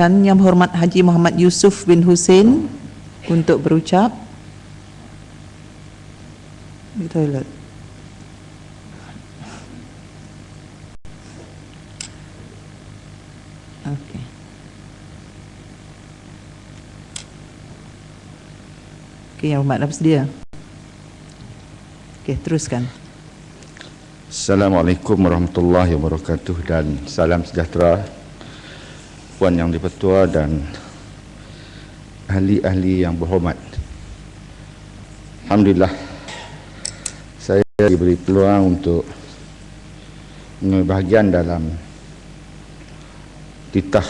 Yang berhormat Haji Muhammad Yusuf bin Hussein untuk berucap di toilet. Okey. Okey, yang berhormat dah bersedia. Okey, teruskan. Assalamualaikum warahmatullahi wabarakatuh dan salam sejahtera Puan Yang di-Pertua dan ahli-ahli yang berhormat. Alhamdulillah saya diberi peluang untuk mengambil bahagian dalam titah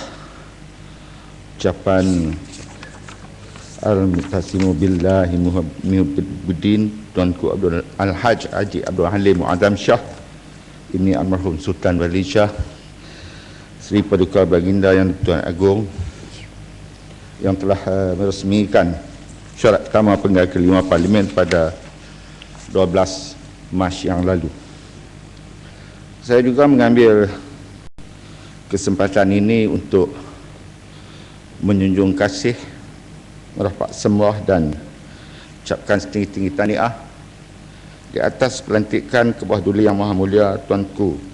ucapan Al-Muqtasimu Billahi Muhabbuddin Tuanku Abdul Al-Haj Haji Abdul Halim Muazzam Shah ini almarhum Sultan Wali Shah Seri Paduka Baginda Yang Tuan Agong yang telah meresmikan syarat utama penggal kelima Parlimen pada 12 Mac yang lalu. Saya juga mengambil kesempatan ini untuk menjunjung kasih, merafak semua dan ucapkan setinggi-tinggi tahniah di atas pelantikan ke bawah Duli Yang Maha Mulia Tuanku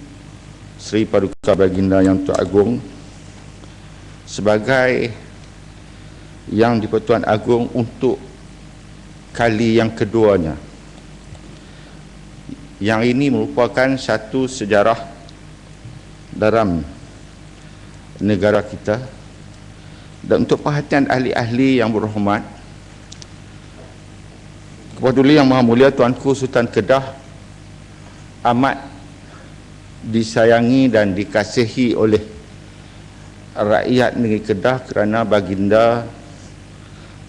Seri Paduka Baginda Yang Tuan Agong sebagai Yang di-Pertuan Agong untuk kali yang keduanya. Yang ini merupakan satu sejarah dalam negara kita. Dan untuk perhatian ahli-ahli yang berhormat, Kepada Duli Yang Maha Mulia Tuanku Sultan Kedah amat disayangi dan dikasihi oleh rakyat negeri Kedah kerana baginda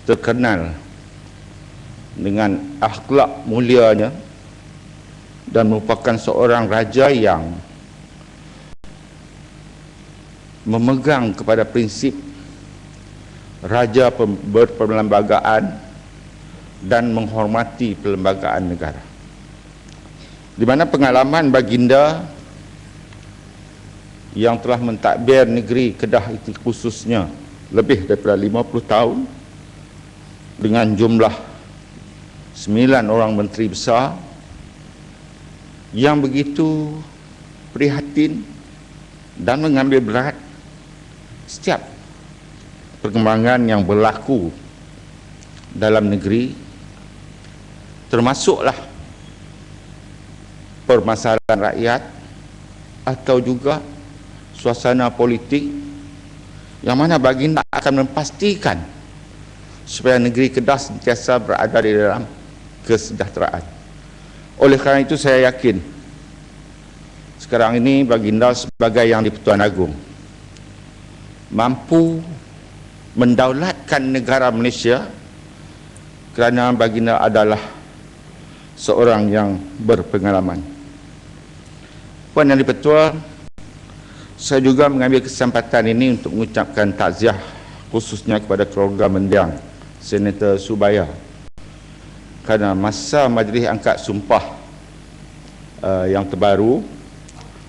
terkenal dengan akhlak mulianya dan merupakan seorang raja yang memegang kepada prinsip raja berperlembagaan dan menghormati perlembagaan negara, di mana pengalaman baginda yang telah mentadbir negeri Kedah itu khususnya lebih daripada 50 tahun dengan jumlah 9 orang menteri besar yang begitu prihatin dan mengambil berat setiap perkembangan yang berlaku dalam negeri, termasuklah permasalahan rakyat atau juga suasana politik, yang mana baginda akan memastikan supaya negeri Kedah sentiasa berada di dalam kesejahteraan. Oleh kerana itu saya yakin sekarang ini baginda sebagai Yang di-Pertuan Agong mampu mendaulatkan negara Malaysia kerana baginda adalah seorang yang berpengalaman. Puan Yang di-Pertua, saya juga mengambil kesempatan ini untuk mengucapkan takziah khususnya kepada keluarga mendiang Senator Subaya kerana masa majlis angkat sumpah yang terbaru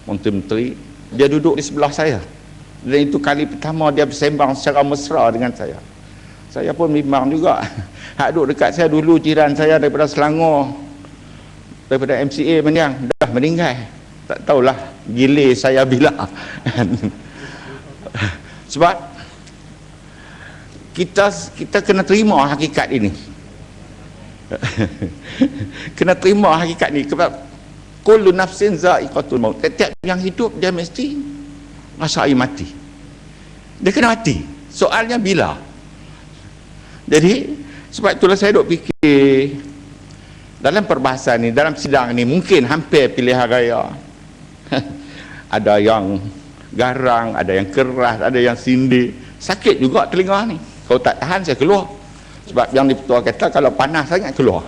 menteri-menteri, dia duduk di sebelah saya dan itu kali pertama dia bersembang secara mesra dengan saya. Saya pun bimbang juga. Hak duduk dekat saya dulu jiran saya daripada Selangor, daripada MCA mendiang, dah meninggal. Tak tahulah gilir saya bila. Sebab kita kena terima hakikat ini. Kena terima hakikat ini. Sebab kullu nafsin za'iqatul maut. Setiap yang hidup dia mesti rasai mati. Dia kena mati. Soalnya bila. Jadi sebab itulah saya duk fikir dalam perbahasan ni, dalam sidang ni mungkin hampir pilihan raya. Ada yang garang, ada yang keras, ada yang sindir. Sakit juga telinga ni. Kalau tak tahan saya keluar. Sebab Yang di-Pertua kata kalau panas sangat keluar.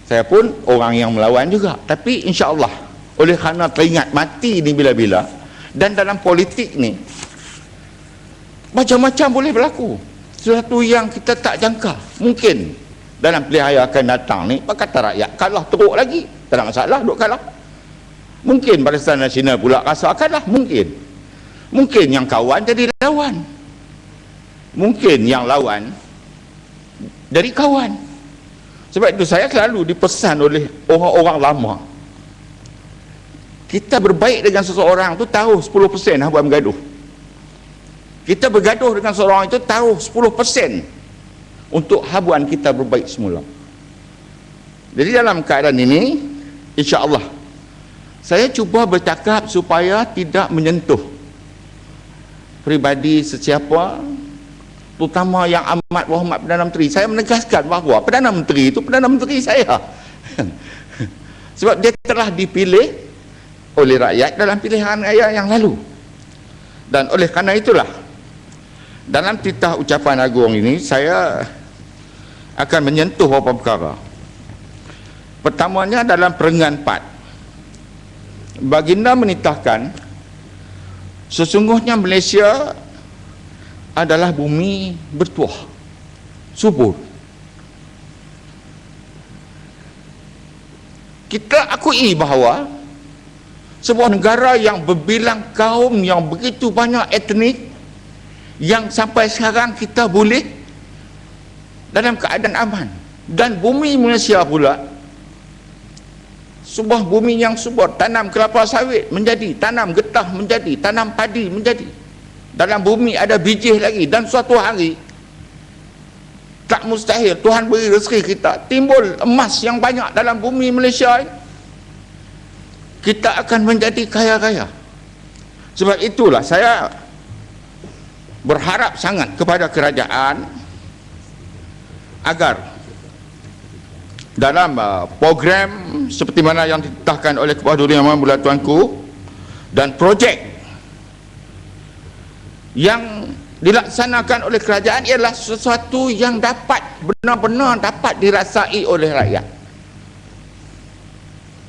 Saya pun orang yang melawan juga. Tapi insya-Allah oleh kerana teringat mati ni bila-bila, dan dalam politik ni macam-macam boleh berlaku. Sesuatu yang kita tak jangka. Mungkin dalam pilihan raya akan datang ni, kata rakyat kalah teruk lagi. Tak ada masalah, duk kalah. Mungkin Barisan Nasional pula rasa kalah, mungkin yang kawan jadi lawan. mungkin yang lawan jadi kawan. Sebab itu saya selalu dipesan oleh orang-orang lama, kita berbaik dengan seseorang tu tahu 10% habuan bergaduh. Kita bergaduh dengan seseorang itu tahu 10% untuk habuan kita berbaik semula. Jadi dalam keadaan ini, insya-Allah saya cuba bercakap supaya tidak menyentuh peribadi sesiapa, terutama yang amat berhormat Perdana Menteri. Saya menegaskan bahawa Perdana Menteri itu Perdana Menteri saya. Sebab dia telah dipilih oleh rakyat dalam pilihan raya yang lalu. Dan oleh kerana itulah, dalam titah ucapan agung ini saya akan menyentuh beberapa perkara. Pertamanya dalam Perenggan 4, baginda menitahkan sesungguhnya Malaysia adalah bumi bertuah, subur. Kita akui bahawa sebuah negara yang berbilang kaum yang begitu banyak etnik, yang sampai sekarang kita boleh dalam keadaan aman. Dan bumi Malaysia pula sebuah bumi yang subur, tanam kelapa sawit menjadi, tanam getah menjadi, tanam padi menjadi. Dalam bumi ada biji lagi, dan suatu hari tak mustahil Tuhan beri rezeki kita, timbul emas yang banyak dalam bumi Malaysia ini, kita akan menjadi kaya-kaya. Sebab itulah saya berharap sangat kepada kerajaan agar dalam program seperti mana yang ditetapkan oleh Kepala Dunia Mula Tuanku dan projek yang dilaksanakan oleh kerajaan ialah sesuatu yang dapat benar-benar dapat dirasai oleh rakyat.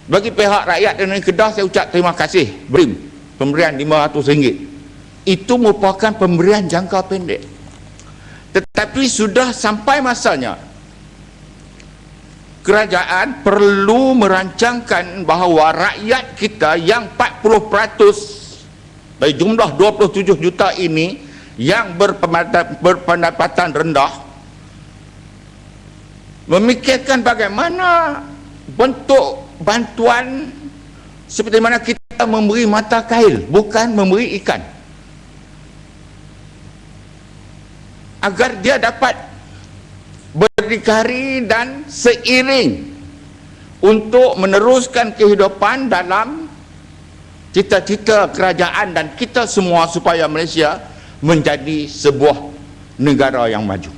Bagi pihak rakyat di negeri Kedah, saya ucap terima kasih beri pemberian RM500. Itu merupakan pemberian jangka pendek, tetapi sudah sampai masanya kerajaan perlu merancangkan bahawa rakyat kita yang 40% dari jumlah 27 juta ini yang berpendapatan rendah, memikirkan bagaimana bentuk bantuan seperti mana kita memberi mata kail, bukan memberi ikan, agar dia dapat berdikari dan seiring untuk meneruskan kehidupan dalam cita-cita kerajaan dan kita semua supaya Malaysia menjadi sebuah negara yang maju.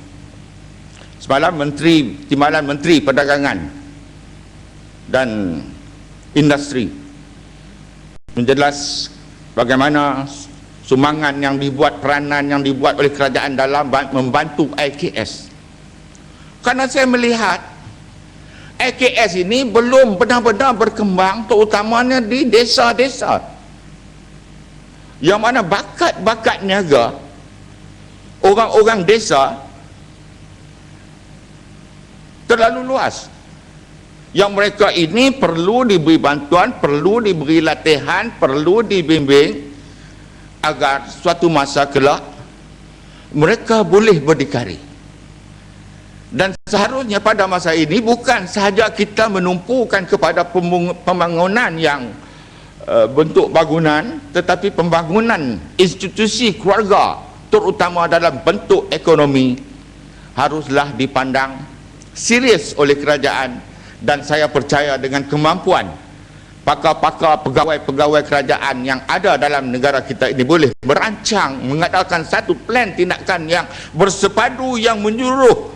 Semalam Timbalan Menteri Perdagangan dan Industri menjelas bagaimana sumbangan yang dibuat, peranan yang dibuat oleh kerajaan dalam membantu IKS. Karena saya melihat IKS ini belum benar-benar berkembang, terutamanya di desa-desa yang mana bakat-bakat niaga orang-orang desa terlalu luas, yang mereka ini perlu diberi bantuan, perlu diberi latihan, perlu dibimbing agar suatu masa kelak mereka boleh berdikari. Dan seharusnya pada masa ini bukan sahaja kita menumpukan kepada pembangunan yang bentuk bangunan, tetapi pembangunan institusi keluarga terutama dalam bentuk ekonomi haruslah dipandang serius oleh kerajaan. Dan saya percaya dengan kemampuan pakar-pakar pegawai-pegawai kerajaan yang ada dalam negara kita ini boleh berancang mengadakan satu plan tindakan yang bersepadu, yang menyeluruh,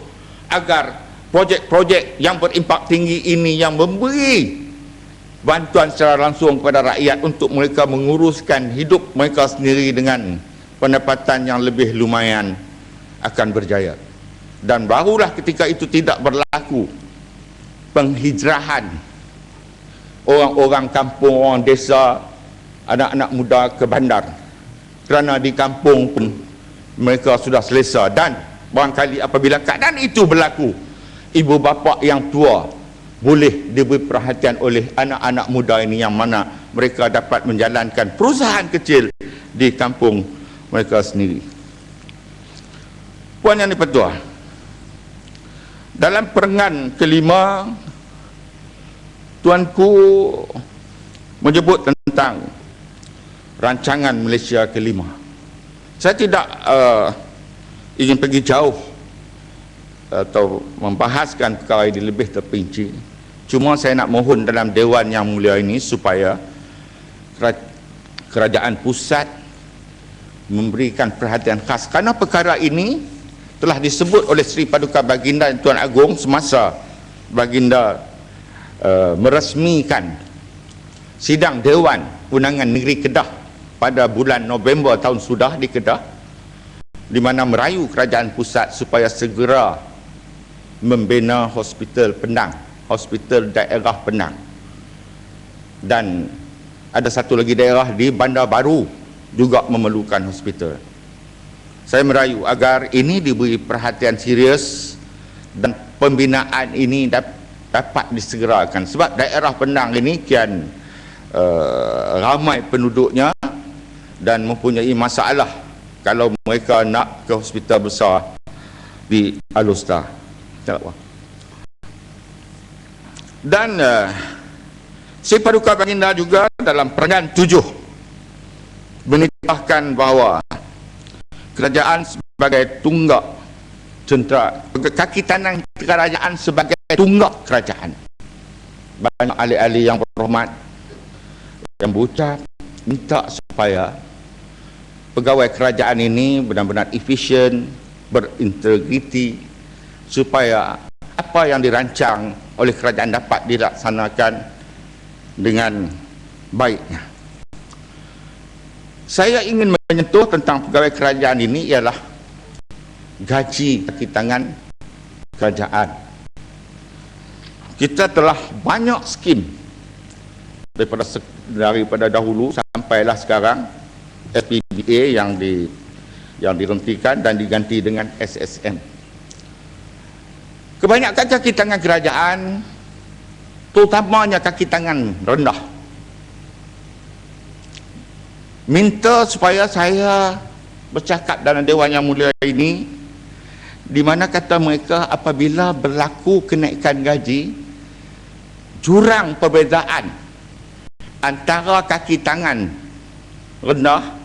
agar projek-projek yang berimpak tinggi ini yang memberi bantuan secara langsung kepada rakyat untuk mereka menguruskan hidup mereka sendiri dengan pendapatan yang lebih lumayan akan berjaya. Dan barulah ketika itu tidak berlaku penghijrahan orang-orang kampung, orang desa, anak-anak muda ke bandar, kerana di kampung pun mereka sudah selesa. Dan barangkali apabila keadaan itu berlaku, ibu bapa yang tua boleh diberi perhatian oleh anak-anak muda ini, yang mana mereka dapat menjalankan perusahaan kecil di kampung mereka sendiri. Puan Yang di-Pertua, dalam perengan kelima, tuanku menyebut tentang rancangan Malaysia kelima. Saya tidak ingin pergi jauh atau membahaskan perkara ini lebih terperinci. Cuma saya nak mohon dalam Dewan Yang Mulia ini supaya kerajaan pusat memberikan perhatian khas, kerana perkara ini telah disebut oleh Seri Paduka Baginda dan Tuan Agong semasa Baginda meresmikan sidang Dewan Undangan Negeri Kedah pada bulan November tahun sudah di Kedah, di mana merayu kerajaan pusat supaya segera membina hospital Penang, hospital daerah Penang, dan ada satu lagi daerah di Bandar Baru juga memerlukan hospital. Saya merayu agar ini diberi perhatian serius dan pembinaan ini dapat disegerakan, sebab daerah Penang ini kian ramai penduduknya dan mempunyai masalah kalau mereka nak ke hospital besar di Alustar. Dan Seri Paduka Baginda juga dalam perangan 7 menitahkan bahawa kerajaan sebagai tunggak tentera, kaki tangan kerajaan sebagai tunggak kerajaan. Banyak ahli-ahli yang berhormat yang berucap minta supaya pegawai kerajaan ini benar-benar efisien, berintegriti, supaya apa yang dirancang oleh kerajaan dapat dilaksanakan dengan baiknya. Saya ingin menyentuh tentang pegawai kerajaan ini ialah gaji kaki tangan kerajaan. Kita telah banyak skim daripada dahulu sampailah sekarang, SPBA yang dihentikan dan diganti dengan SSM. Kebanyakan kaki tangan kerajaan, terutamanya kaki tangan rendah, minta supaya saya bercakap dalam Dewan Yang Mulia ini, di mana kata mereka apabila berlaku kenaikan gaji, jurang perbezaan antara kaki tangan rendah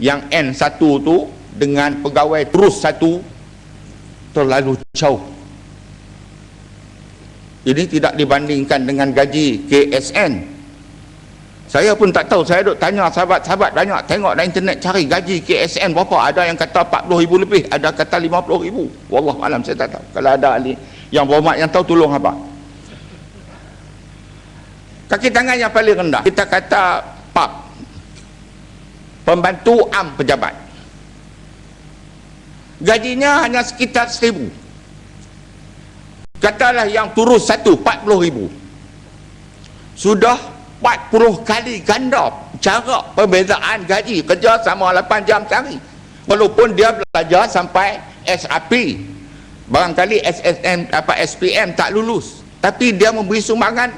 yang N1 tu dengan pegawai terus 1 terlalu jauh. Ini tidak dibandingkan dengan gaji KSN. Saya pun tak tahu, saya duk tanya sahabat-sahabat banyak, tengok dalam internet cari gaji KSN berapa, ada yang kata 40,000 lebih, ada kata 50,000. Wallahualam, saya tak tahu. Kalau ada ahli yang berhormat yang tahu, tolong apa. Kaki tangan yang paling rendah, kita kata PAP, pembantu am pejabat, gajinya hanya sekitar 1,000. Katalah yang turus 40,000, sudah 40 kali ganda cara perbezaan gaji. Kerja sama 8 jam sehari, walaupun dia belajar sampai SAP, barangkali SSM apa SPM tak lulus, tapi dia memberi sumbangan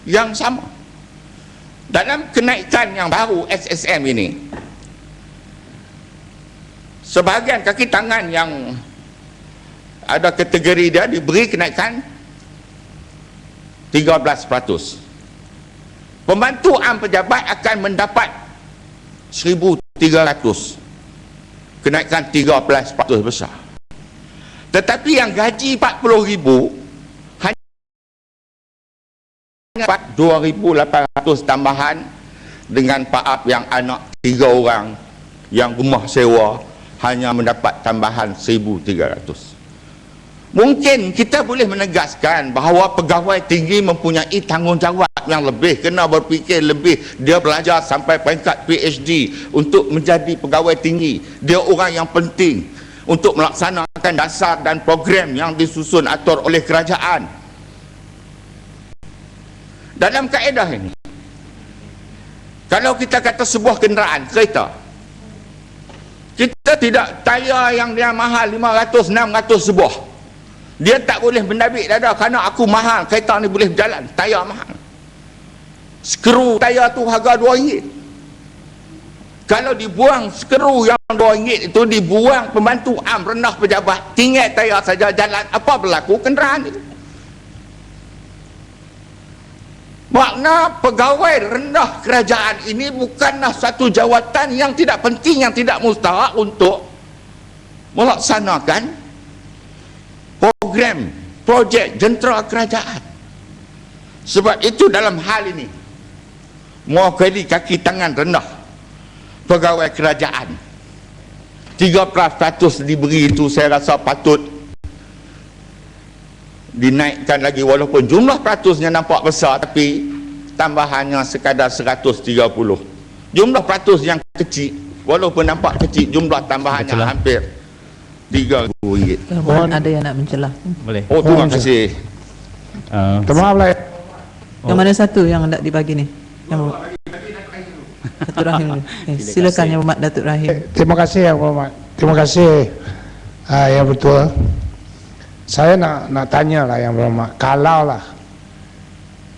yang sama. Dalam kenaikan yang baru SSM ini, sebahagian kaki tangan yang ada kategori dia diberi kenaikan 13%. Pembantu am pejabat akan mendapat 1,300, kenaikan 13% besar. Tetapi yang gaji 40,000 hanya dapat 2,800 tambahan, dengan Pak Ap yang anak 3 orang yang rumah sewa hanya mendapat tambahan 1,300. Mungkin kita boleh menegaskan bahawa pegawai tinggi mempunyai tanggungjawab yang lebih, kena berfikir lebih. Dia belajar sampai peringkat PhD untuk menjadi pegawai tinggi. Dia orang yang penting untuk melaksanakan dasar dan program yang disusun atur oleh kerajaan. Dalam kaedah ini, kalau kita kata sebuah kenderaan kereta, kita tidak tayar yang dia mahal 500, 600 sebuah. Dia tak boleh mendabik dada kerana aku mahal, kereta ni boleh berjalan, tayar mahal. Skru tayar tu harga RM2. Kalau dibuang skru yang RM2 itu, dibuang pembantu am rendah pejabat, tinggal tayar saja jalan, apa berlaku kenderaan itu? Makna pegawai rendah kerajaan ini bukanlah satu jawatan yang tidak penting, yang tidak mustahak untuk melaksanakan program, projek jentera kerajaan. Sebab itu dalam hal ini, mewakili kaki tangan rendah pegawai kerajaan, 13% diberi itu saya rasa patut dinaikkan lagi, walaupun jumlah peratusnya nampak besar, tapi tambahannya sekadar 130. Jumlah peratus yang kecil, walaupun nampak kecil, jumlah tambahannya Betul. hampir RM3. Mohon ada yang nak mencelah. Boleh. Oh, terima kasih. Terima kasih. Yang mana satu yang nak dibagi ni? Yang Datuk Rahim dulu. Silakan Yang Berhormat Datuk Rahim. Terima kasih Yang Berhormat. Terima kasih Yang Bertua. Saya nak tanya lah Yang Berhormat. Kalau lah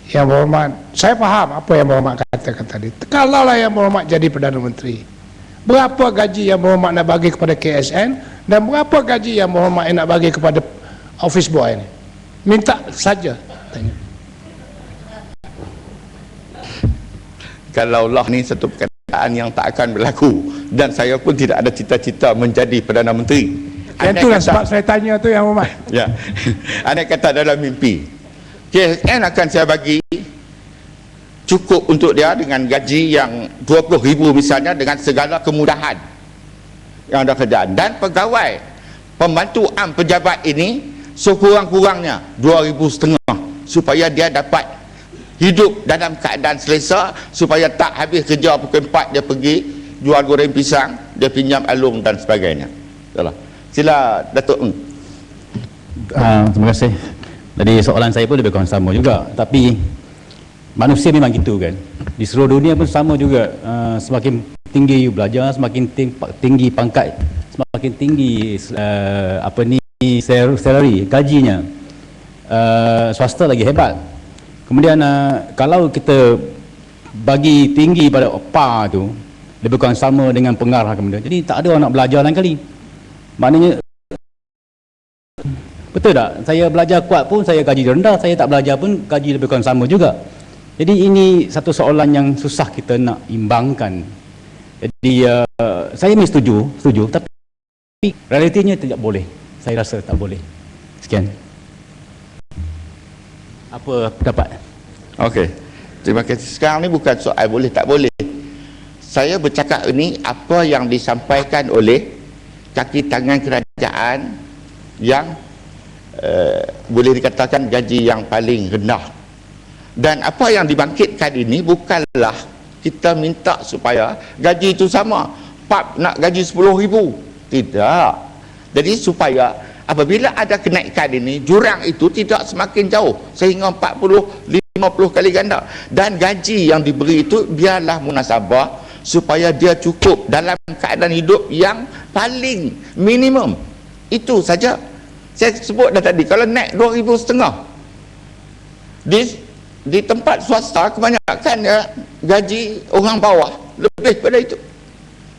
Yang Berhormat, saya faham apa Yang Berhormat katakan tadi. Kalau lah Yang Berhormat jadi Perdana Menteri, berapa gaji Yang Berhormat nak bagi kepada KSN dan berapa gaji Yang Berhormat nak bagi kepada office boy ni? Minta saja tanya. Kalaulah ni satu perkataan yang tak akan berlaku, dan saya pun tidak ada cita-cita menjadi Perdana Menteri. Yang itulah sebab saya tanya tu Yang Berhormat. Ya, andai kata dalam mimpi, KSN akan saya bagi cukup untuk dia dengan gaji yang 20,000 misalnya, dengan segala kemudahan yang ada kerjaan. Dan pegawai pembantu am pejabat ini sekurang-kurangnya 2,500 supaya dia dapat hidup dalam keadaan selesa, supaya tak habis kerja pukul 4 dia pergi jual goreng pisang, dia pinjam alung dan sebagainya. Sila Datuk. Terima kasih. Jadi soalan saya pun lebih kurang sama juga, tapi manusia memang gitu kan, di seluruh dunia pun sama juga. Semakin tinggi you belajar, semakin tinggi pangkat, semakin tinggi salary, gajinya. Swasta lagi hebat. Kemudian kalau kita bagi tinggi pada PA tu, lebih kurang sama dengan pengarah kemudian. Jadi tak ada orang nak belajar lain kali. Maknanya betul tak? Saya belajar kuat pun saya gaji rendah, saya tak belajar pun gaji lebih kurang sama juga. Jadi ini satu soalan yang susah kita nak imbangkan. Jadi saya memang setuju, tapi realitinya tidak boleh. Saya rasa tak boleh. Sekian. Apa pendapat? Okey. Terima kasih. Sekarang ni bukan soal boleh tak boleh. Saya bercakap ini apa yang disampaikan oleh kaki tangan kerajaan yang boleh dikatakan gaji yang paling rendah. Dan apa yang dibangkitkan ini bukanlah kita minta supaya gaji itu sama. PAP nak gaji 10,000. Tidak. Jadi supaya apabila ada kenaikan ini, jurang itu tidak semakin jauh sehingga 40-50 kali ganda, dan gaji yang diberi itu biarlah munasabah supaya dia cukup dalam keadaan hidup yang paling minimum. Itu saja. Saya sebut dah tadi, kalau naik 2,500 di tempat swasta kebanyakan ya, gaji orang bawah lebih pada itu.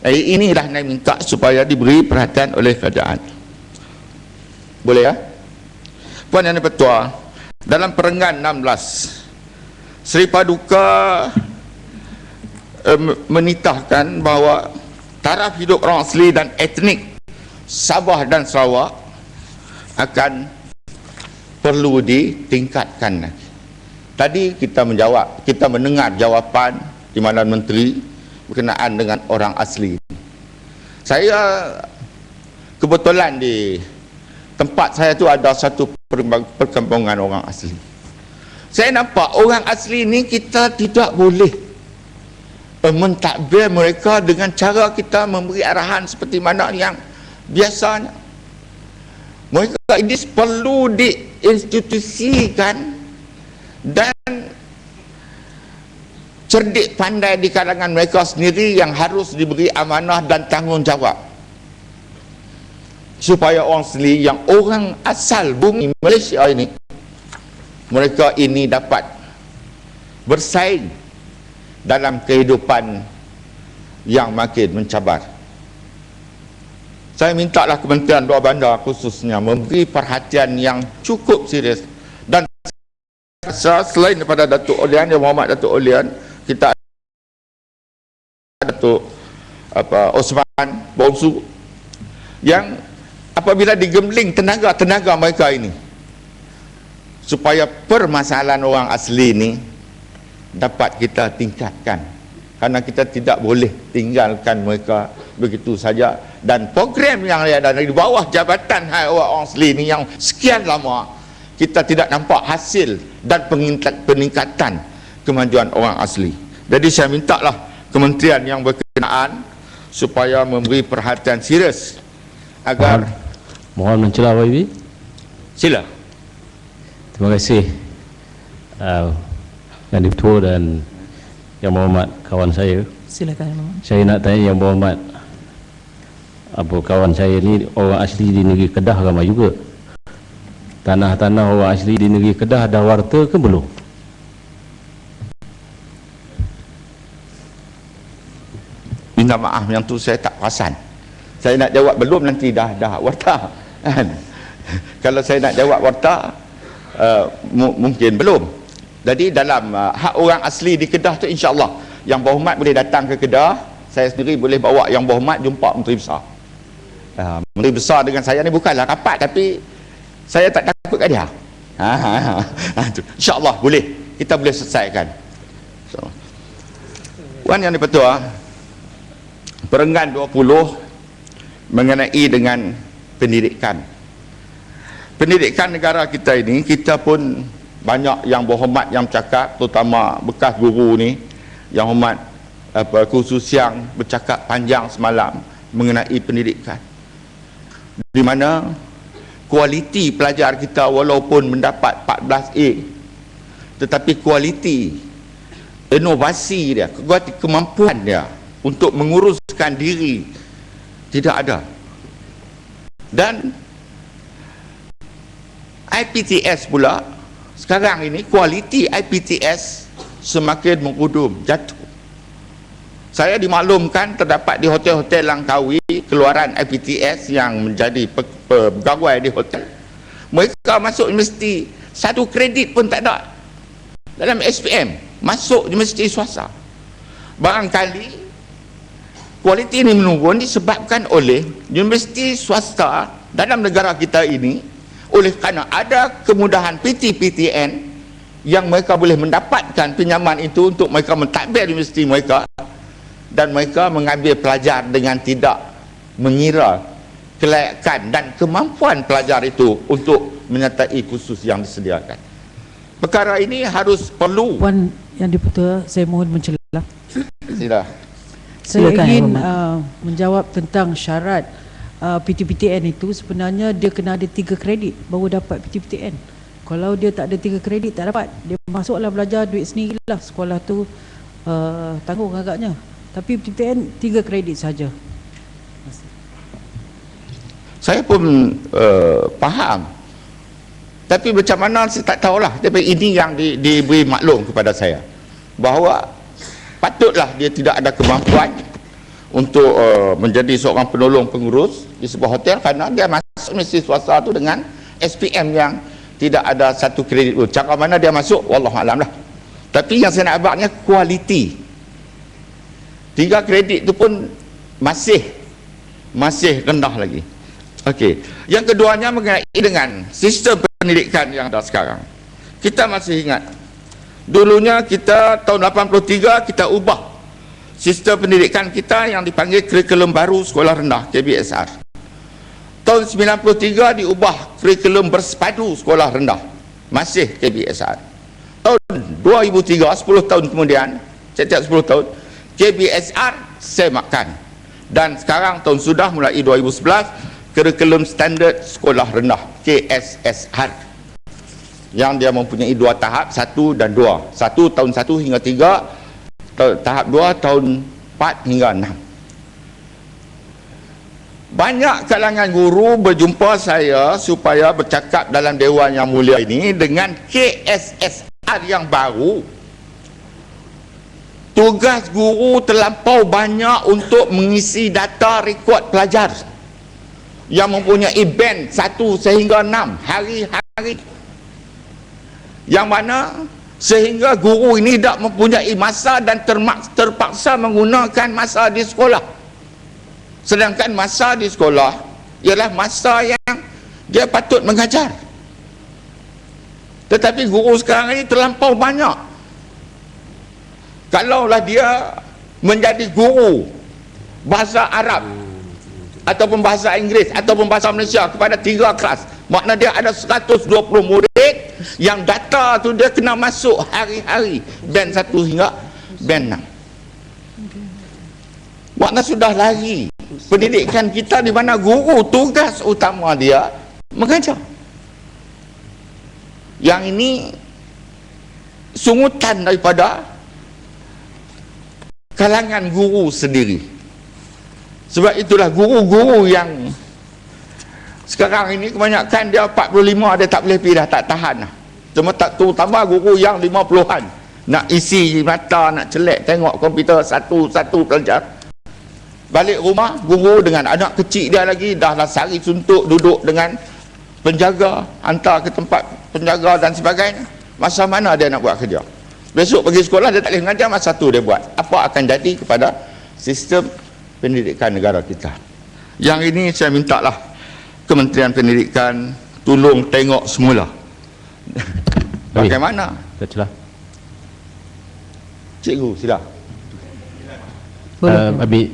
Inilah saya minta supaya diberi perhatian oleh kerajaan. Boleh ya? Puan Yang Dipertua, dalam perenggan 16 Seri Paduka menitahkan bahawa taraf hidup orang asli dan etnik Sabah dan Sarawak akan perlu ditingkatkan lagi. Tadi kita menjawab, kita mendengar jawapan Timbalan Menteri berkenaan dengan orang asli. Saya kebetulan di tempat saya tu ada satu perkampungan orang asli. Saya nampak orang asli ni kita tidak boleh mentadbir mereka dengan cara kita memberi arahan seperti mana yang biasanya. Mereka ini perlu diinstitusikan dan cerdik pandai di kalangan mereka sendiri yang harus diberi amanah dan tanggungjawab, supaya orang asli yang orang asal bumi Malaysia ini, mereka ini dapat bersaing dalam kehidupan yang makin mencabar. Saya mintalah Kementerian Luar Bandar khususnya memberi perhatian yang cukup serius, dan selain daripada Datuk Olian, Yang Berhormat Datuk Olian, kita ada Datuk Osman Bongsu, yang apabila digembling tenaga mereka ini, supaya permasalahan orang asli ini dapat kita tingkatkan, karena kita tidak boleh tinggalkan mereka begitu saja. Dan program yang ada di bawah jabatan orang asli ini yang sekian lama, kita tidak nampak hasil dan peningkatan kemajuan orang asli. Jadi saya mintalah kementerian yang berkenaan supaya memberi perhatian serius agar mohon mencela YB. Sila. Terima kasih Yang Ketua dan Yang Berhormat kawan saya. Silakan Yang Berhormat. Saya nak tanya Yang Berhormat, apa kawan saya ni orang asli di negeri Kedah ramai juga. Tanah-tanah orang asli di negeri Kedah dah warta ke belum? Minta maaf, yang tu saya tak perasan. Saya nak jawab belum, nanti dah warta kan? Kalau saya nak jawab warta, mungkin belum. Jadi dalam hak orang asli di Kedah tu, insya-Allah Yang Berhormat boleh datang ke Kedah. Saya sendiri boleh bawa Yang Berhormat jumpa Menteri Besar. Menteri Besar dengan saya ni bukanlah rapat, tapi saya tak takut kat dia. InsyaAllah boleh, kita boleh selesaikan. Puan Yang di-Pertua, Perenggan 20 mengenai dengan pendidikan. Pendidikan negara kita ini, kita pun banyak Yang Berhormat yang bercakap, terutama bekas guru ni, Yang Hormat khusus yang bercakap panjang semalam mengenai pendidikan, di mana kualiti pelajar kita walaupun mendapat 14A, tetapi kualiti inovasi dia, kemampuan dia untuk menguruskan diri tidak ada. Dan IPTS pula sekarang ini, kualiti IPTS semakin mengudum, jatuh. Saya dimaklumkan terdapat di hotel-hotel Langkawi keluaran IPTS yang menjadi pegawai di hotel. Mereka masuk universiti, satu kredit pun tak ada dalam SPM, masuk universiti swasta. Barangkali kualiti ini menurun disebabkan oleh universiti swasta dalam negara kita ini, oleh kerana ada kemudahan PT-PTN yang mereka boleh mendapatkan pinjaman itu untuk mereka mentadbir universiti mereka, dan mereka mengambil pelajar dengan tidak mengira kelayakan dan kemampuan pelajar itu untuk menyertai kursus yang disediakan. Perkara ini harus perlu. Puan Yang di-Pertua, saya mohon mencela. Sila. Saya Silakan, ingin Yang menjawab tentang syarat PT-PTN itu. Sebenarnya dia kena ada 3 kredit baru dapat PT-PTN. Kalau dia tak ada 3 kredit, tak dapat. Dia masuklah belajar duit sendirilah, sekolah tu tanggung agaknya. Tapi PT-PTN 3 kredit saja. Saya pun faham, tapi macam mana saya tak tahulah. Tapi ini yang diberi maklum kepada saya, bahawa patutlah dia tidak ada kemampuan untuk menjadi seorang penolong pengurus di sebuah hotel, kerana dia masuk universiti swasta tu dengan SPM yang tidak ada satu kredit pun. Cara mana dia masuk, wallahualam lah. Tapi yang saya nak abadnya kualiti. 3 kredit itu pun masih rendah lagi. Okey. Yang keduanya mengenai dengan sistem pendidikan yang ada sekarang. Kita masih ingat, dulunya kita tahun 83 kita ubah sistem pendidikan kita yang dipanggil kurikulum baru sekolah rendah, KBSR. Tahun 93 diubah kurikulum bersepadu sekolah rendah, masih KBSR. Tahun 2003, 10 tahun kemudian, setiap 10 tahun KBSR semakan. Dan sekarang tahun sudah mulai 2011 kurikulum standard sekolah rendah, KSSR, yang dia mempunyai 2 tahap, 1 dan 2. 1 tahun 1 hingga 3, tahap 2 tahun 4 hingga 6. Banyak kalangan guru berjumpa saya supaya bercakap dalam Dewan Yang Mulia ini dengan KSSR yang baru. tugas guru terlampau banyak untuk mengisi data rekod pelajar yang mempunyai band 1 sehingga 6 hari-hari, yang mana sehingga guru ini tidak mempunyai masa dan terpaksa menggunakan masa di sekolah. Sedangkan masa di sekolah ialah masa yang dia patut mengajar. Tetapi guru sekarang ini terlampau banyak. Kalaulah dia menjadi guru bahasa Arab ataupun bahasa Inggeris ataupun bahasa Malaysia kepada 3 kelas, makna dia ada 120 murid yang data tu dia kena masuk hari-hari, band 1 hingga band 6. Makna sudah lari pendidikan kita di mana guru tugas utama dia mengajar. Yang ini sungutan daripada kalangan guru sendiri. Sebab itulah guru-guru yang sekarang ini kebanyakan dia 45 dia tak boleh pergi dah, tak tahan dah. Terutama guru yang 50-an nak isi mata, nak celek tengok komputer satu-satu pelajar. Balik rumah, guru dengan anak kecil dia lagi dah lah sari suntuk duduk dengan penjaga, hantar ke tempat penjaga dan sebagainya. Masa mana dia nak buat kerja? Besok pergi sekolah dia tak boleh mengajar, masa tu dia buat. Apa akan jadi kepada sistem pendidikan negara kita? Yang ini saya mintalah Kementerian Pendidikan tolong tengok semula bagaimana. Betul lah. Cikgu sila. Habis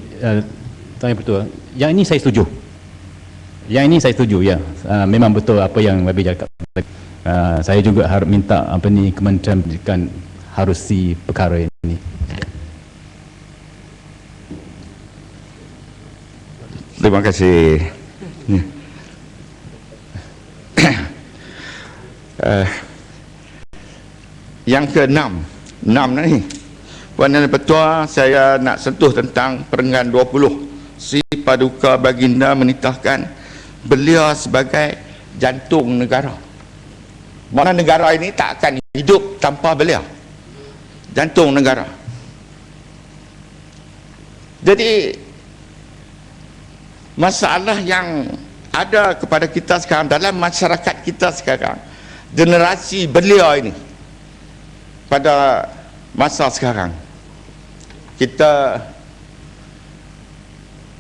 tanya betul. Yang ini saya setuju. Yang ini saya setuju, ya. Memang betul apa yang Babi cakap. Saya juga harap minta Kementerian Pendidikan harus si perkara ini. Terima kasih. Yang ke-6 ni Puan dan Petua, saya nak sentuh tentang Perenggan 20. Si Paduka Baginda menitahkan beliau sebagai jantung negara. Mana negara ini tak akan hidup tanpa beliau. Jantung negara. Jadi masalah yang ada kepada kita sekarang dalam masyarakat kita sekarang, generasi beliau ini pada masa sekarang, kita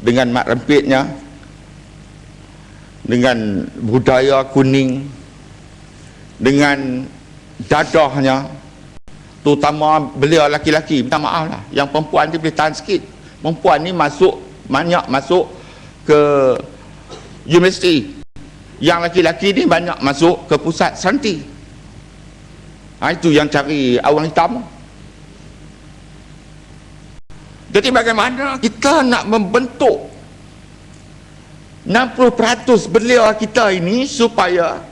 dengan mat rempitnya, dengan budaya kuning, dengan dadahnya, terutama beliau laki-laki, minta maaf lah, yang perempuan dia boleh tahan sikit. Perempuan ni banyak masuk ke universiti, yang laki-laki ni banyak masuk ke pusat santi. Itu yang cari awan hitam. Jadi bagaimana kita nak membentuk 60% beliau kita ini supaya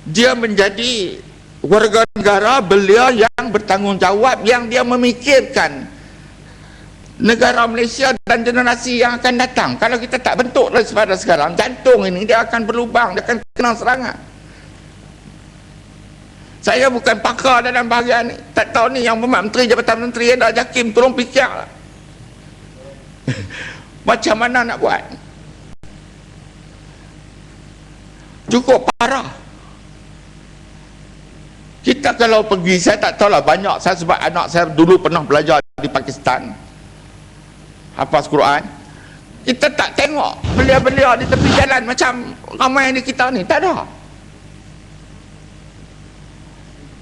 dia menjadi warga negara beliau yang bertanggungjawab, yang dia memikirkan negara Malaysia dan generasi yang akan datang. Kalau kita tak bentuk daripada sekarang, jantung ini dia akan berlubang, dia akan kena serangan. Saya bukan pakar dalam bahagian ni, tak tahu ni yang Menteri Jabatan Menteri ada JAKIM, tolong fikirlah macam mana nak buat. Cukup parah. Kita kalau pergi, saya tak tahulah banyak, saya sebab anak saya dulu pernah belajar di Pakistan, hafaz Quran. Kita tak tengok belia-belia di tepi jalan macam ramai di kita ni, tak ada.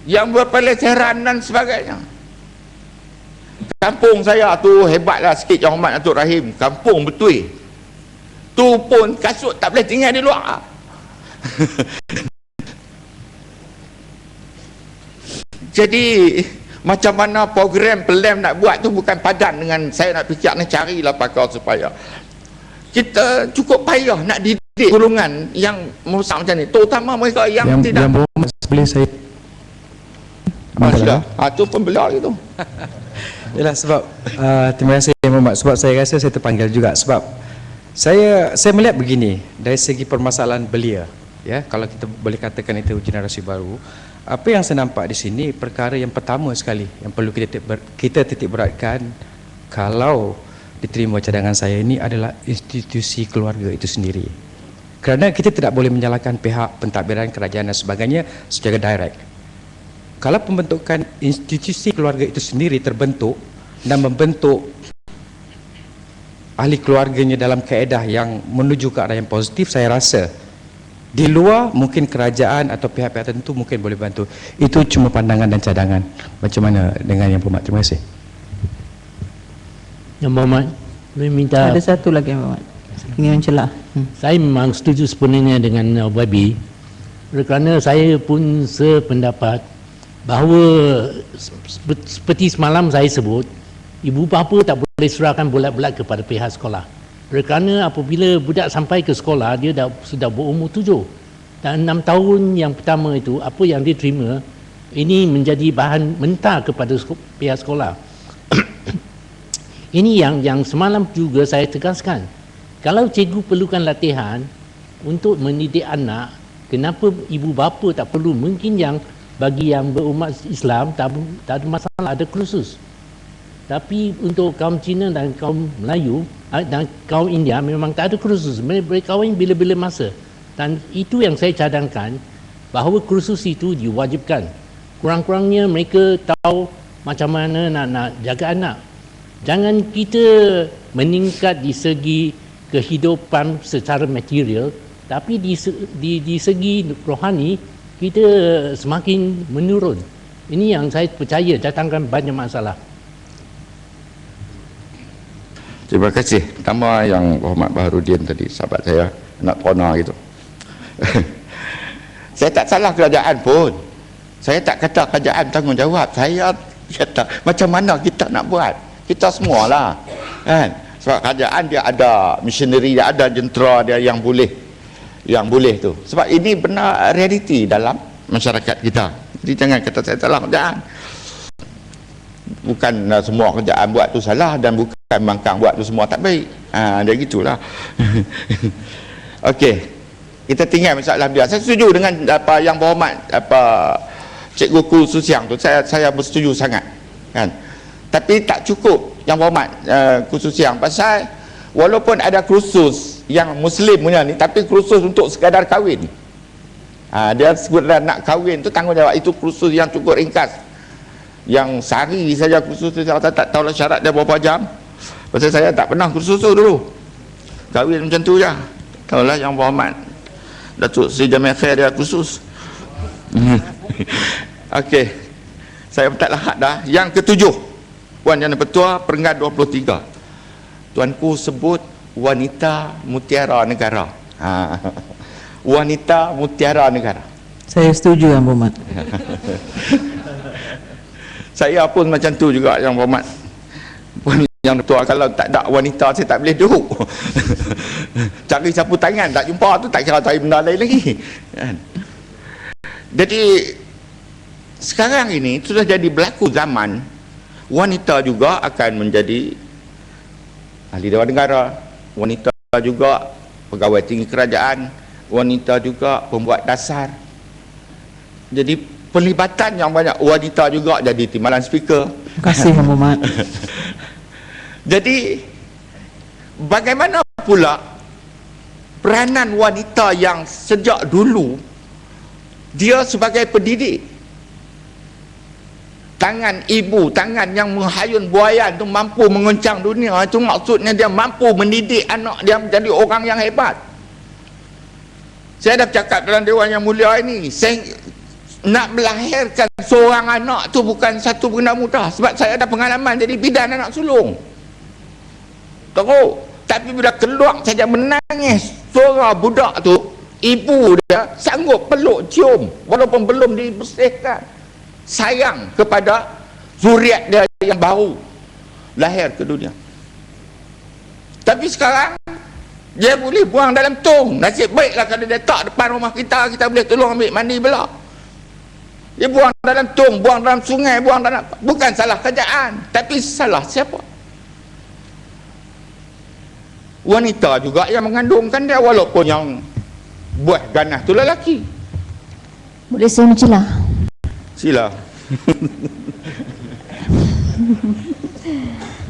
Yang berpelecehan dan sebagainya. Kampung saya tu hebatlah sikit, Yang Hormat Datuk Rahim, kampung Betui tu pun kasut tak boleh tinggal di luar. Jadi macam mana program pelam nak buat tu bukan padan dengan saya nak fikir nak carilah pakar supaya kita cukup payah nak didik golongan yang merosak macam ni, terutama mereka yang tidak. Yang berhormat, boleh saya tu pun beliau itu. Yalah, sebab terima kasih Yang Berhormat, sebab saya rasa saya terpanggil juga sebab saya melihat begini dari segi permasalahan belia, ya, kalau kita boleh katakan itu generasi baru, apa yang saya nampak di sini perkara yang pertama sekali yang perlu kita titik beratkan kalau diterima cadangan saya ini adalah institusi keluarga itu sendiri. Kerana kita tidak boleh menyalahkan pihak pentadbiran kerajaan dan sebagainya secara direct. Kalau pembentukan institusi keluarga itu sendiri terbentuk dan membentuk ahli keluarganya dalam kaedah yang menuju ke arah yang positif, saya rasa di luar mungkin kerajaan atau pihak-pihak tertentu mungkin boleh bantu. Itu cuma pandangan dan cadangan. Macam mana dengan Yang Berhormat? Terima kasih. Yang Berhormat, saya minta, Ada satu lagi Yang Berhormat. Ingin mencelah. saya memang setuju sepenuhnya dengan YB, kerana saya pun sependapat bahawa seperti semalam saya sebut, ibu bapa tak boleh serahkan bulat-bulat kepada pihak sekolah. Kerana apabila budak sampai ke sekolah, dia sudah berumur 7 dan 6 tahun yang pertama itu, apa yang dia terima ini menjadi bahan mentah kepada pihak sekolah. Ini yang semalam juga saya tegaskan. Kalau cikgu perlukan latihan untuk mendidik anak, kenapa ibu bapa tak perlu? Mungkin yang bagi yang berumat Islam tak ada masalah, ada kursus. Tapi untuk kaum Cina dan kaum Melayu dan kaum India memang tak ada kursus. Mereka berkahwin bila-bila masa. Dan itu yang saya cadangkan, bahawa kursus itu diwajibkan. Kurang-kurangnya mereka tahu macam mana nak jaga anak. Jangan kita meningkat di segi kehidupan secara material, tapi di segi rohani kita semakin menurun. Ini yang saya percaya datangkan banyak masalah. Terima kasih. Pertama Yang Berhormat Baharudin tadi, sahabat saya, anak pona gitu. Saya tak salah kerajaan pun. Saya tak kata kerajaan tanggungjawab. Saya kata macam mana kita nak buat. Kita semualah. Kan? Sebab kerajaan dia ada missionary, dia ada jentera dia yang boleh tu. Sebab ini benar realiti dalam masyarakat kita. Jadi jangan kata saya salah kerajaan. Bukan semua kerajaan buat tu salah dan bukan bangkang buat tu semua tak baik. Dia gitulah. Okey. Kita tinggal masalah dia. Saya setuju dengan apa Yang Berhormat Cikgu Kul Susiang tu. Saya bersetuju sangat. Kan? Tapi tak cukup Yang Berhormat Kul Susiang, pasal walaupun ada kursus yang Muslim punya ni, tapi kursus untuk sekadar kahwin. Dia sekadar nak kahwin tu tanggungjawab, itu kursus yang cukup ringkas. Yang sehari saja kursus tu, saya tak tahu lah syarat dia berapa jam. Pasal saya tak pernah kursus tu dulu. Kahwin macam tu je. Tahulah Yang Berhormat Datuk Seri Jamil Khair dia kursus. Okey. Saya tak lahat dah. Yang ketujuh, Puan Yang Pertua, Peringkat 23. Tuanku sebut wanita mutiara negara. Wanita mutiara negara. Saya setuju Yang Berhormat. Saya pun macam tu juga Yang Berhormat. Puan Yang Pertua, kalau tak ada wanita saya tak boleh duduk. Cari sapu tangan tak jumpa tu, tak kira cari benda lain lagi. Jadi sekarang ini sudah jadi berlaku zaman wanita juga akan menjadi ahli Dewan Negara, wanita juga pegawai tinggi kerajaan, wanita juga pembuat dasar. Jadi pelibatan yang banyak wanita juga jadi timbalan speaker. Terima kasih Yang Berhormat. Jadi bagaimana pula peranan wanita yang sejak dulu dia sebagai pendidik, tangan ibu, tangan yang menghayun buayan tu mampu menguncang dunia, itu maksudnya dia mampu mendidik anak dia menjadi orang yang hebat. Saya dah bercakap dalam Dewan Yang Mulia ini, saya nak melahirkan seorang anak tu bukan satu benda mudah, sebab saya ada pengalaman jadi bidan anak sulung. Teruk. Tapi bila keluar saja menangis suara budak tu, ibu dia sanggup peluk cium walaupun belum dibersihkan. Sayang kepada zuriat dia yang baru lahir ke dunia. Tapi sekarang dia boleh buang dalam tong. Nasib baiklah kalau dia tak depan rumah kita, kita boleh tolong ambil mandi belah. Dia buang dalam tong, buang dalam sungai, buang dalam, bukan salah kerajaan, tapi salah siapa? Wanita juga yang mengandungkan dia, walaupun yang buah ganas tu lelaki. Boleh saya mencelah? Sila.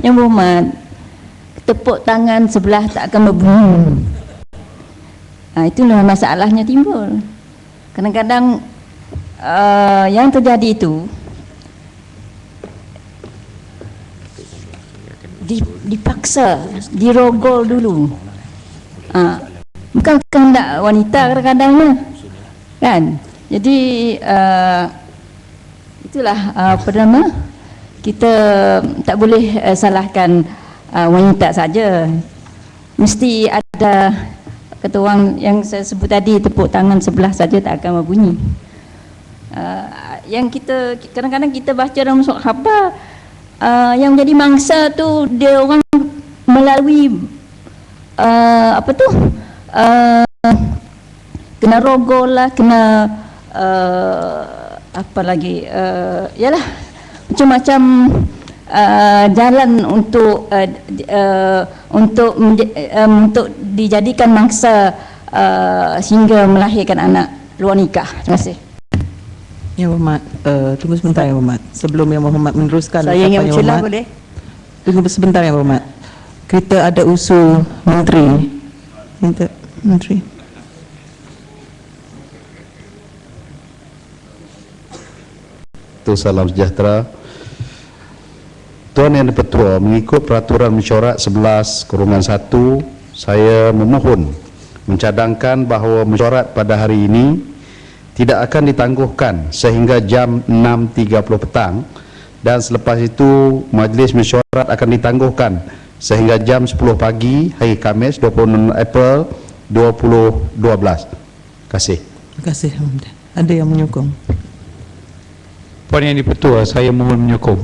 Yang berhormat, tepuk tangan sebelah tak akan berbunyi. Itulah masalahnya timbul. Kadang-kadang yang terjadi itu dipaksa, dirogol dulu. Bukan kehendak wanita kadang-kadangnya, kan? Jadi itulah apa nama, kita tak boleh salahkan wanita saja. Mesti ada, kata orang yang saya sebut tadi, tepuk tangan sebelah saja tak akan berbunyi. Yang kita kadang-kadang kita baca dalam surat khabar, yang jadi mangsa tu dia orang melalui apa tu, kena rogol lah, kena apa lagi, yalah macam-macam jalan untuk dijadikan mangsa sehingga melahirkan anak luar nikah. Terima kasih. Yang Berhormat, tunggu sebentar Yang Berhormat. Sebelum Yang Berhormat meneruskan Saya ingin ucapan Yang bercelah, Berhormat, boleh? tunggu sebentar Yang Berhormat. Kita ada usul menteri. Minta menteri. Salam sejahtera. Tuan Yang Dipertua, mengikut peraturan mesyuarat 11/1, saya memohon mencadangkan bahawa mesyuarat pada hari ini tidak akan ditangguhkan sehingga jam 6.30 petang, dan selepas itu majlis mesyuarat akan ditangguhkan sehingga jam 10 pagi hari Khamis 26 April 2012. Terima kasih. Terima kasih. Ada yang menyokong? Puan Yang Dipertua, saya mohon menyokong.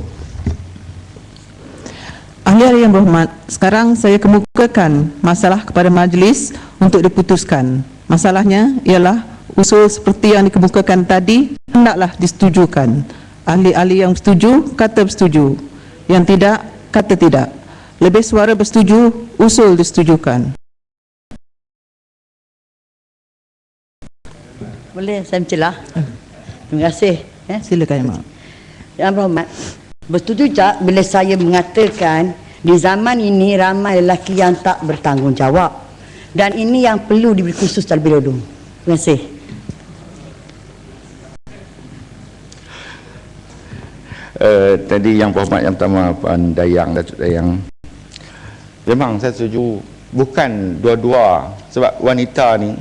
Ahli-ahli Yang Berhormat, sekarang saya kemukakan masalah kepada majlis untuk diputuskan. Masalahnya ialah usul seperti yang dikemukakan tadi hendaklah disetujukan. Ahli-ahli yang setuju kata bersetuju, yang tidak kata tidak. Lebih suara bersetuju, usul disetujukan. Boleh saya mencelah? Terima kasih. Silakan Yang Berhormat. Yang Berhormat, bersetuju tak bila saya mengatakan di zaman ini ramai lelaki yang tak bertanggungjawab, dan ini yang perlu diberi khusus terlebih dahulu. Terima kasih. Tadi Yang Berhormat yang pertama Puan Dayang, Datuk Dayang, memang saya setuju. Bukan dua-dua, sebab wanita ni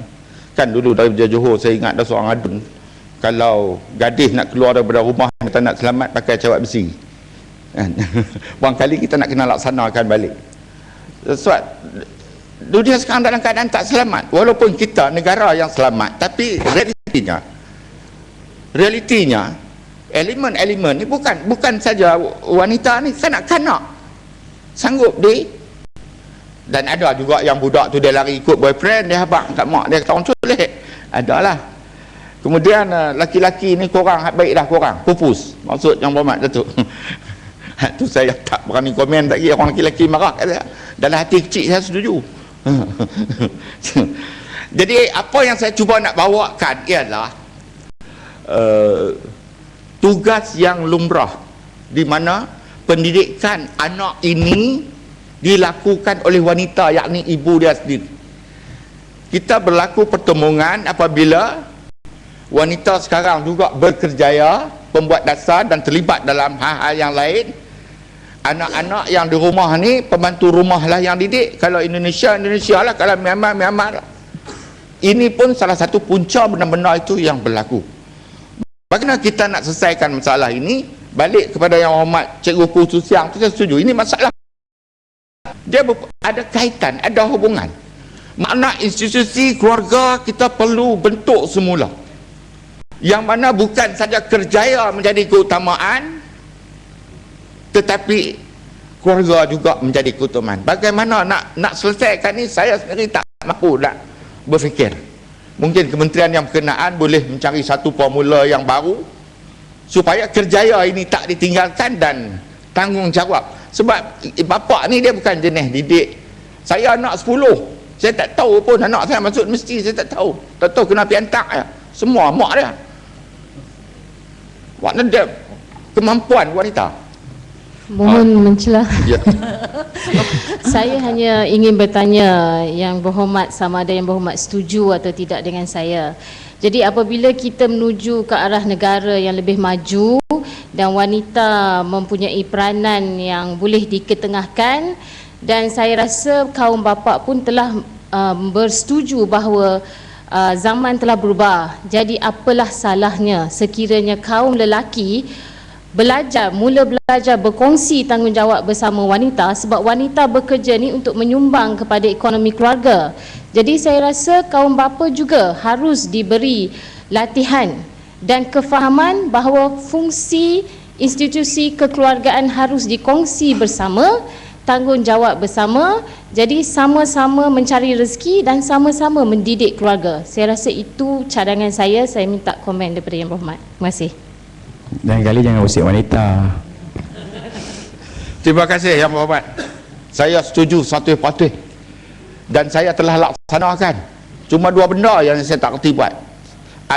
kan dulu dari Johor saya ingat ada seorang adun, kalau gadis nak keluar daripada rumah kita nak selamat pakai cawat besi kan. Barangkali kita nak kena laksanakan balik. Sebab dunia sekarang dalam keadaan tak selamat, walaupun kita negara yang selamat, tapi realitinya elemen-elemen ni bukan saja wanita ni, kanak-kanak sanggup dan ada juga yang budak tu dia lari ikut boyfriend dia, abang kat mak dia kata orang culik, adalah. Kemudian laki-laki ni korang baik dah, korang pupus, maksud Yang Berhormat Datuk. Tu saya tak berani komen lagi, orang laki-laki marah kata. Dalam hati kecil saya setuju. Jadi apa yang saya cuba nak bawakan ialah tugas yang lumrah, di mana pendidikan anak ini dilakukan oleh wanita, yakni ibu dia sendiri. Kita berlaku pertemuan apabila wanita sekarang juga berkerjaya, pembuat dasar dan terlibat dalam hal-hal yang lain. Anak-anak yang di rumah ni, pembantu rumah lah yang didik. Kalau Indonesia lah, kalau Myanmar lah. Ini pun salah satu punca benda-benda itu yang berlaku. Bagaimana kita nak selesaikan masalah ini? Balik kepada Yang Hormat Cikgu Khusus Siang tu, saya setuju. Ini masalah, dia ada kaitan, ada hubungan. Makna institusi keluarga kita perlu bentuk semula, yang mana bukan saja kerjaya menjadi keutamaan, tetapi keluarga juga menjadi keutamaan. Bagaimana nak selesaikan ni, saya sendiri tak mampu nak berfikir. Mungkin kementerian yang berkenaan boleh mencari satu formula yang baru supaya kerjaya ini tak ditinggalkan dan tanggungjawab. Sebab bapa ni dia bukan jenis didik. Saya anak 10, saya tak tahu pun anak saya masuk mesti, saya tak tahu. Tak tahu kena piantak ya. Semua mak dia. Maknanya dia kemampuan wanita. Mohon mencela. Ya. Saya hanya ingin bertanya Yang Berhormat sama ada Yang Berhormat setuju atau tidak dengan saya. Jadi apabila kita menuju ke arah negara yang lebih maju dan wanita mempunyai peranan yang boleh diketengahkan, dan saya rasa kaum bapa pun telah bersetuju bahawa zaman telah berubah. Jadi apalah salahnya sekiranya kaum lelaki mula belajar berkongsi tanggungjawab bersama wanita, sebab wanita bekerja ni untuk menyumbang kepada ekonomi keluarga. Jadi saya rasa kaum bapa juga harus diberi latihan dan kefahaman bahawa fungsi institusi kekeluargaan harus dikongsi bersama, tanggungjawab bersama. Jadi sama-sama mencari rezeki dan sama-sama mendidik keluarga. Saya rasa itu cadangan saya minta komen daripada Yang Berhormat. Terima kasih. Lain kali jangan usik wanita. Terima kasih Yang Berhormat. Saya setuju 100%. Dan saya telah laksanakan. Cuma 2 benda yang saya tak kerti buat.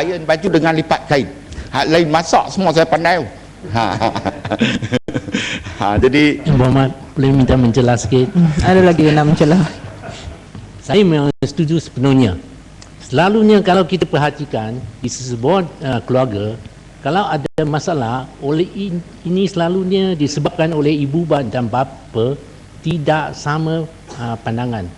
Iron baju dengan lipat kain. Hak lain masak semua saya pandai. Jadi Yang Berhormat, boleh minta mencela sikit? Ada lagi yang nak mencela? Saya memang setuju sepenuhnya. Selalunya kalau kita perhatikan di sebuah keluarga, kalau ada masalah, ini selalunya disebabkan oleh ibu dan bapa tidak sama pandangan.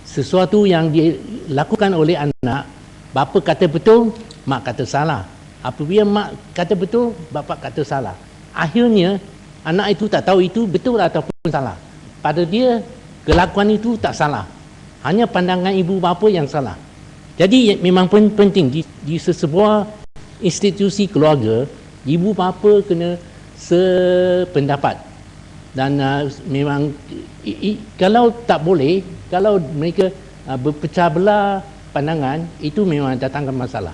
Sesuatu yang dilakukan oleh anak, bapa kata betul, mak kata salah. Apabila mak kata betul, bapa kata salah. Akhirnya anak itu tak tahu itu betul ataupun salah. Pada dia, kelakuan itu tak salah. Hanya pandangan ibu bapa yang salah. Jadi memang penting di sebuah institusi keluarga, ibu bapa kena sependapat. Dan memang kalau tak boleh, kalau mereka berpecah belah pandangan, itu memang datangkan masalah.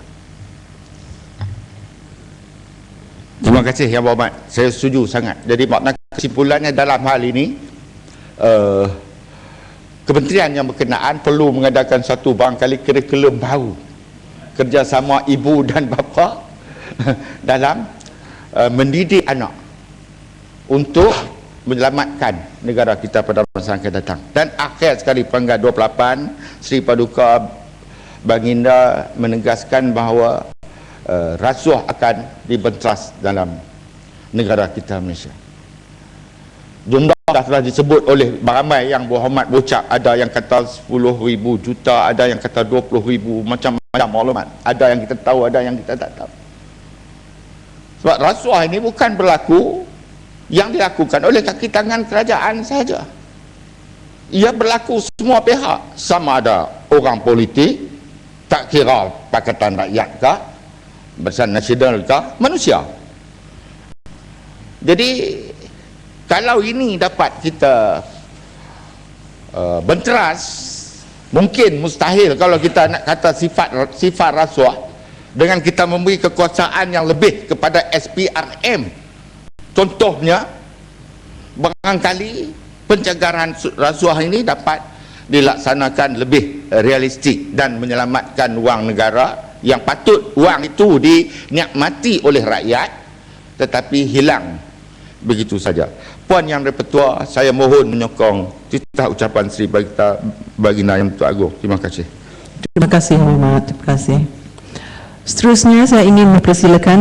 terima kasih Yang Berhormat. Saya setuju sangat. Jadi makna kesimpulannya dalam hal ini, kementerian yang berkenaan perlu mengadakan satu barangkali kurikulum baru, kerjasama ibu dan bapa dalam mendidik anak untuk menyelamatkan negara kita pada masa akan datang. Dan akhir sekali Perangkat 28, Sri Paduka Baginda menegaskan bahawa rasuah akan dibenteras dalam negara kita Malaysia. Jumlah dah telah disebut oleh ramai Yang Berhormat Bocak. Ada yang kata 10,000 juta, ada yang kata 20,000, macam-macam maklumat. Ada yang kita tahu, ada yang kita tak tahu. Sebab rasuah ini bukan berlaku yang dilakukan oleh kaki tangan kerajaan saja. Ia berlaku semua pihak, sama ada orang politik, tak kira Pakatan Rakyat kah, Barisan Nasional kah, manusia. Jadi kalau ini dapat kita benteras, mungkin mustahil kalau kita nak kata sifat rasuah dengan kita memberi kekuasaan yang lebih kepada SPRM. Contohnya, barangkali pencegahan rasuah ini dapat dilaksanakan lebih realistik dan menyelamatkan wang negara yang patut wang itu dinikmati oleh rakyat tetapi hilang begitu saja. Puan Yang Dipertua, saya mohon menyokong titah ucapan Sri Baginda Yang Bertuan Agong. Terima kasih. Terima kasih Yang Berhormat. Terima kasih. Seterusnya saya ingin mempersilakan